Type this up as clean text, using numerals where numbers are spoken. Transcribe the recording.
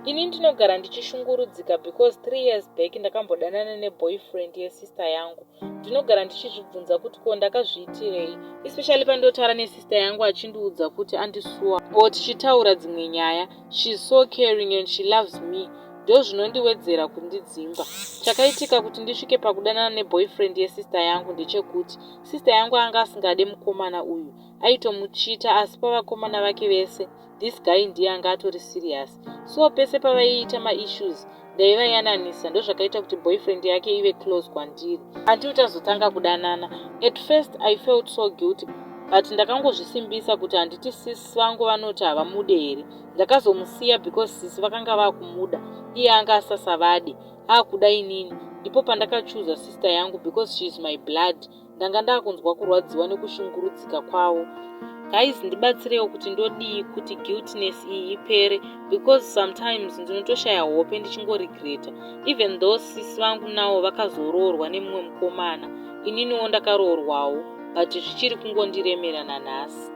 Ini ndinogara ndichishungurudzika because 3 years back ndakambodanana neboyfriend yesister yangu. Ndinogara ndichizvibvunza kuti ko ndakazviitirei, especially pandotaura nesister yangu achindiudza kuti andisuwa or tichitaura dzimwe nyaya. She's so caring and she loves me. Ndo zvinondiwedzera kundidzingwa. Chakaitika kuti ndisvike pakudanana neboyfriend yesister yangu ndechekuti sister yangu anga asingade mukomana uyu, aitomuchita, asi pavakomana vake vese this guy ndiye anga atori serious. So pese pavaiita maissues ndaivayananisa, ndo zvakaita kuti boyfriend yake ive close kwandiri. Until tazotanga kudanana, at first I felt so guilty, but ndakangozvisimbisa kuti handiti sisi vangu vanoti havamude here. Ndakazomusiya because sisi vakanga vakumuda, iye anga asasavade akuda inini. Ndipo pandakachuza sister yangu because she is my blood. Ndanga ndakunzwa kurwadziwa nekushungurudzika kwavo. Guys, ndibatsirewo kuti ndodii kuti guiltiness iyi ipere, because sometimes ndinotoshaya hope ndichingorigreta. Even though sisi vangu navo vakazoroorwa nemumwe mukomana, ininiwo ndakaroorwawo, but zvichiri kungondiremera nanhasi.